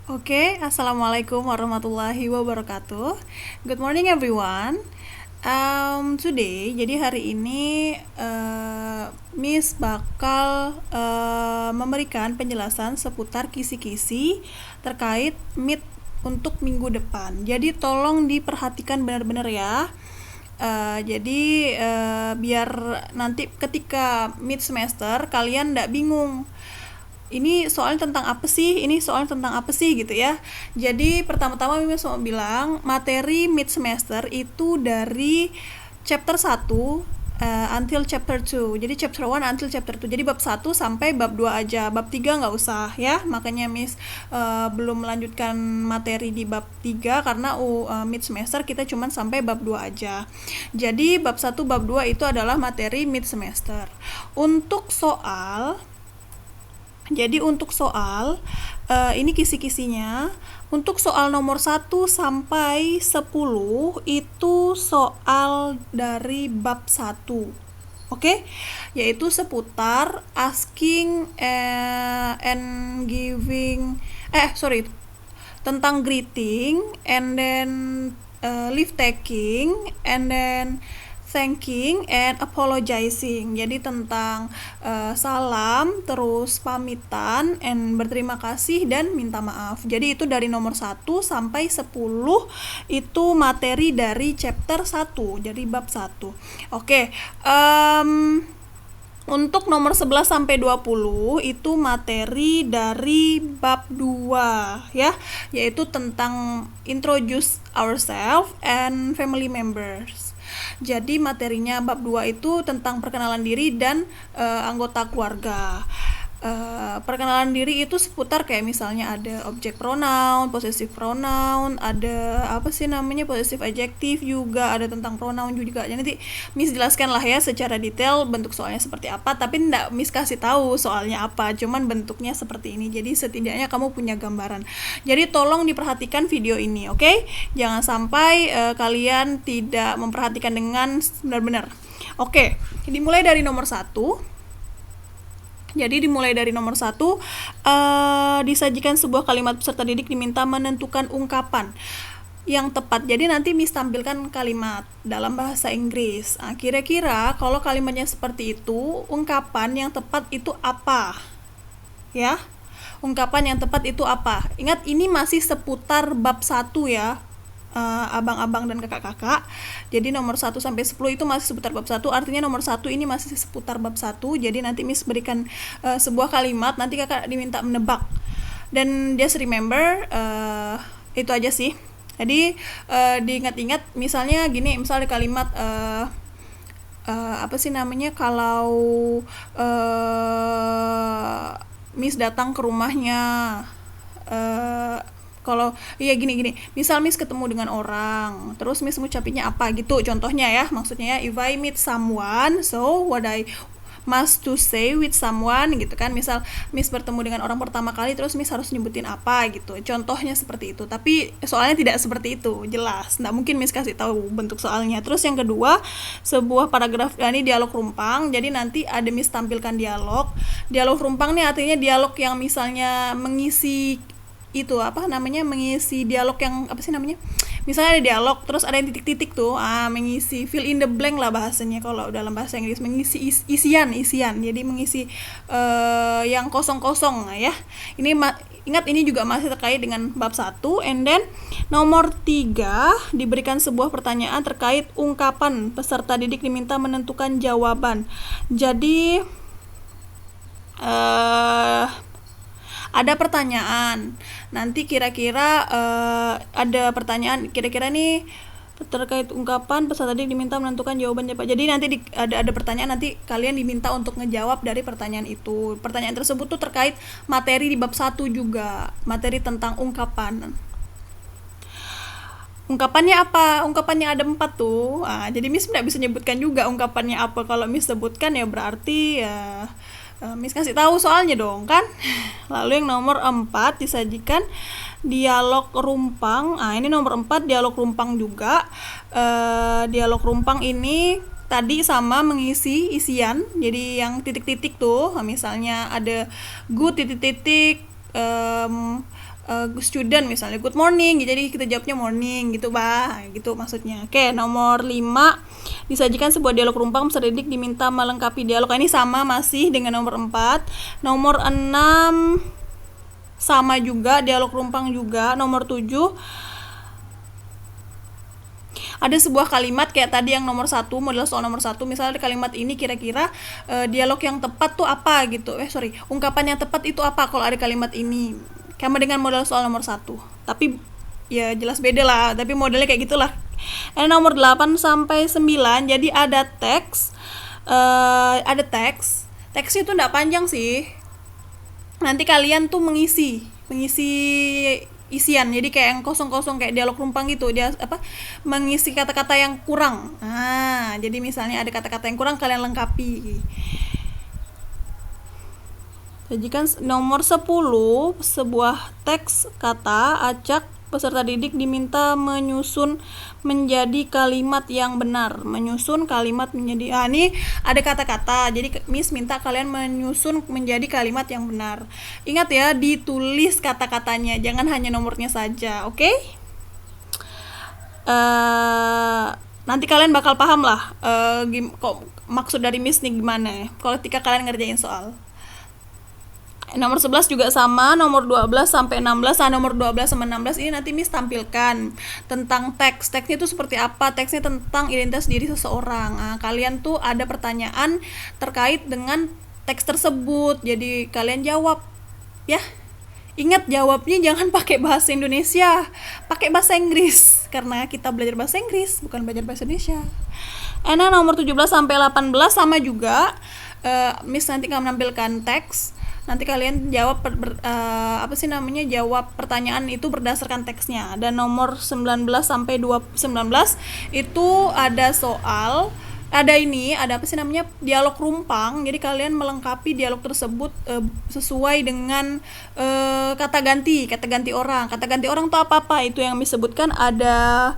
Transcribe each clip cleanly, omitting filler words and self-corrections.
Oke, Assalamualaikum warahmatullahi wabarakatuh. Good morning everyone. Today, jadi hari ini Miss bakal memberikan penjelasan seputar kisi-kisi terkait Meet untuk minggu depan. Jadi tolong diperhatikan benar-benar ya. Biar nanti ketika mid semester kalian nggak bingung, ini soalnya tentang apa sih, gitu ya. Jadi pertama-tama Mimis mau bilang materi mid semester itu dari chapter 1 until chapter 2. Jadi chapter 1 until chapter 2. Jadi bab 1 sampai bab 2 aja. Bab 3 nggak usah ya. Makanya Miss belum melanjutkan materi di bab 3 karena mid semester kita cuma sampai bab 2 aja. Jadi bab 1 bab 2 itu adalah materi mid semester. Untuk soal ini kisi-kisinya. Untuk soal nomor 1 sampai 10 itu soal dari bab 1. Oke? Yaitu seputar asking and giving tentang greeting and then leave taking and then thanking and apologizing. Jadi tentang salam, terus pamitan, and berterima kasih dan minta maaf. Jadi itu dari nomor 1 sampai 10 itu materi dari chapter 1, jadi bab 1. Oke, untuk nomor 11 sampai 20 itu materi dari bab 2 ya, yaitu tentang introduce ourselves and family members. Jadi materinya bab 2 itu tentang perkenalan diri dan anggota keluarga. Perkenalan diri itu seputar kayak misalnya ada object pronoun, possessive pronoun, ada possessive adjective juga, ada tentang pronoun juga. Jadi nanti Miss jelaskan lah ya secara detail bentuk soalnya seperti apa, tapi enggak Miss kasih tahu soalnya apa, cuman bentuknya seperti ini. Jadi setidaknya kamu punya gambaran. Jadi tolong diperhatikan video ini, oke? Jangan sampai kalian tidak memperhatikan dengan benar-benar. Oke, dimulai dari nomor 1. Jadi dimulai dari nomor 1, disajikan sebuah kalimat peserta didik diminta menentukan ungkapan yang tepat. Jadi nanti Miss tampilkan kalimat dalam bahasa Inggris. Kira-kira kalau kalimatnya seperti itu, ungkapan yang tepat itu apa? Ya, ungkapan yang tepat itu apa? Ingat ini masih seputar bab 1 ya, abang-abang dan kakak-kakak. Jadi nomor 1 sampai 10 itu masih seputar bab 1. Artinya nomor 1 ini masih seputar bab 1. Jadi nanti Miss berikan sebuah kalimat, nanti kakak diminta menebak. Dan just remember, itu aja sih. Jadi diingat-ingat, misalnya gini, misalnya kalimat kalau Miss datang ke rumahnya, gini, misal Miss ketemu dengan orang, terus Miss ngucapinnya apa gitu, contohnya ya, maksudnya ya, if I meet someone, so what I must to say with someone gitu kan. Misal Miss bertemu dengan orang pertama kali, terus Miss harus nyebutin apa gitu, contohnya seperti itu. Tapi soalnya tidak seperti itu, jelas nggak mungkin Miss kasih tahu bentuk soalnya. Terus yang kedua, sebuah paragraf, ini dialog rumpang. Jadi nanti ada Miss tampilkan dialog rumpang nih, artinya dialog yang misalnya mengisi mengisi dialog yang misalnya ada dialog terus ada yang titik-titik tuh, mengisi fill in the blank lah bahasanya kalau dalam bahasa Inggris, mengisi isian. Jadi mengisi yang kosong-kosong ya. Ingat ini juga masih terkait dengan bab 1. And then nomor 3, diberikan sebuah pertanyaan terkait ungkapan. Peserta didik diminta menentukan jawaban. Jadi ada pertanyaan. Nanti kira-kira ada pertanyaan, kira-kira nih terkait ungkapan, peserta didik diminta menentukan jawabannya Pak. Jadi nanti ada pertanyaan, nanti kalian diminta untuk ngejawab dari pertanyaan itu. Pertanyaan tersebut tuh terkait materi di bab 1 juga, materi tentang ungkapan. Ungkapannya apa? Ungkapannya ada 4 tuh. Jadi Miss tidak bisa nyebutkan juga ungkapannya apa. Kalau Miss sebutkan ya berarti Miss kasih tahu soalnya dong kan. Lalu yang nomor 4, disajikan dialog rumpang. Ini nomor 4 dialog rumpang juga. Dialog rumpang ini tadi sama mengisi isian. Jadi yang titik-titik tuh, misalnya ada good titik-titik student misalnya good morning, jadi kita jawabnya morning gitu bah, gitu maksudnya. Oke, nomor 5, disajikan sebuah dialog rumpang, peserta didik diminta melengkapi dialog. Ini sama masih dengan nomor 4. Nomor 6 sama juga, dialog rumpang juga. Nomor 7, ada sebuah kalimat kayak tadi yang nomor 1, model soal nomor 1, misalnya di kalimat ini kira-kira dialog yang tepat tuh apa gitu. Ungkapan yang tepat itu apa kalau ada kalimat ini. Sama dengan model soal nomor 1. Tapi ya jelas beda lah, tapi modelnya kayak gitulah. Nomor 8 sampai 9, jadi ada teks. Teksnya itu enggak panjang sih. Nanti kalian tuh mengisi isian, jadi kayak yang kosong-kosong kayak dialog rumpang gitu, dia mengisi kata-kata yang kurang. Jadi misalnya ada kata-kata yang kurang, kalian lengkapi. Sajikan nomor 10, sebuah teks kata acak, peserta didik diminta menyusun menjadi kalimat yang benar. Menyusun kalimat menjadi, ini ada kata-kata, jadi Miss minta kalian menyusun menjadi kalimat yang benar. Ingat ya, ditulis kata-katanya, jangan hanya nomornya saja, oke? Nanti kalian bakal paham lah kok maksud dari Miss nih gimana ya, kalau ketika kalian ngerjain soal. Nomor 11 juga sama, nomor 12 sampai 16. Nomor 12 sama 16 ini nanti Miss tampilkan tentang teks. Teksnya itu seperti apa? Teksnya tentang identitas diri seseorang. Kalian tuh ada pertanyaan terkait dengan teks tersebut. Jadi kalian jawab ya. Ingat, jawabnya jangan pakai bahasa Indonesia, pakai bahasa Inggris, karena kita belajar bahasa Inggris, bukan belajar bahasa Indonesia. Nomor 17 sampai 18 sama juga. Miss nanti akan menampilkan teks. Nanti kalian jawab jawab pertanyaan itu berdasarkan teksnya. Dan nomor 19 sampai 19 itu ada soal, ada dialog rumpang. Jadi kalian melengkapi dialog tersebut sesuai dengan kata ganti orang. Kata ganti orang itu apa? Itu yang disebutkan ada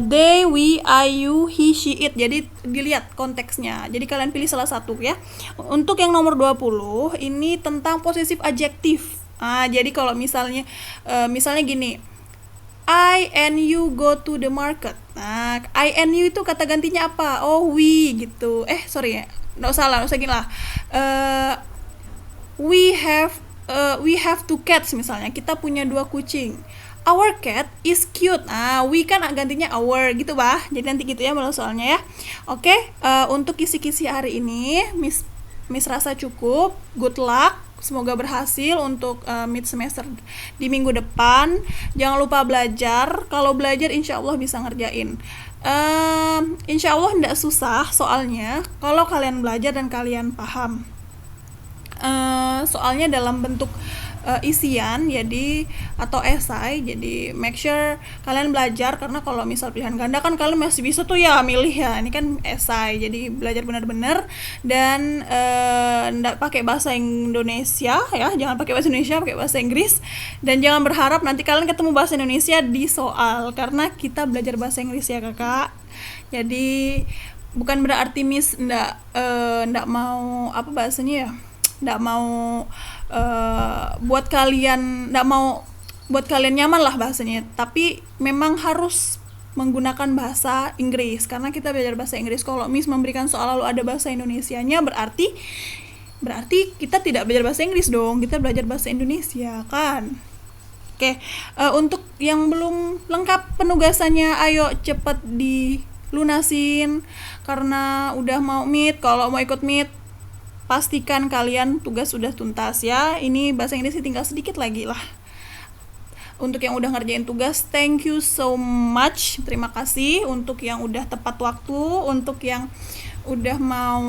they, we, I, you, he, she, it. Jadi dilihat konteksnya. Jadi kalian pilih salah satu ya. Untuk yang nomor 20 ini tentang posesif adjektif. Jadi kalau misalnya gini, I and you go to the market. I and you itu kata gantinya apa? Oh, we gitu. Nggak usah gini lah. We have two cats misalnya. Kita punya 2 kucing. Our cat is cute. We kan gantinya our gitu bah. Jadi nanti gitu ya modal soalnya ya. Oke, untuk kisi-kisi hari ini Miss rasa cukup. Good luck. Semoga berhasil untuk mid semester di minggu depan. Jangan lupa belajar. Kalau belajar insya Allah bisa ngerjain. Insya Allah tidak susah soalnya kalau kalian belajar dan kalian paham. Soalnya dalam bentuk isian jadi atau esai, jadi make sure kalian belajar, karena kalau misal pilihan ganda kan kalian masih bisa tuh ya milih ya, ini kan esai, jadi belajar benar-benar dan nggak pakai bahasa Indonesia ya, jangan pakai bahasa Indonesia, pakai bahasa Inggris, dan jangan berharap nanti kalian ketemu bahasa Indonesia di soal, karena kita belajar bahasa Inggris ya kakak. Jadi bukan berarti Miss nggak mau nggak mau buat kalian nyaman lah bahasanya, tapi memang harus menggunakan bahasa Inggris karena kita belajar bahasa Inggris. Kalau Miss memberikan soal lalu ada bahasa Indonesianya, berarti kita tidak belajar bahasa Inggris dong, kita belajar bahasa Indonesia kan. Oke, untuk yang belum lengkap penugasannya, ayo cepet dilunasin karena udah mau meet. Kalau mau ikut meet, pastikan kalian tugas sudah tuntas ya. Ini bahasa Inggris tinggal sedikit lagi lah. Untuk yang udah ngerjain tugas, thank you so much. Terima kasih untuk yang udah tepat waktu, untuk yang udah mau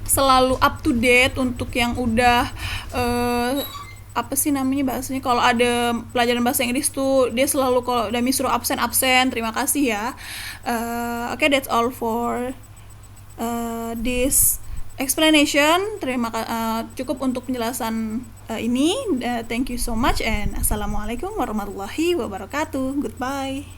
selalu up to date, untuk yang udah bahasanya kalau ada pelajaran bahasa Inggris tuh dia selalu kalau udah disuruh absen. Terima kasih ya. Okay, that's all for this explanation. Cukup untuk penjelasan ini. Thank you so much and assalamualaikum warahmatullahi wabarakatuh. Goodbye.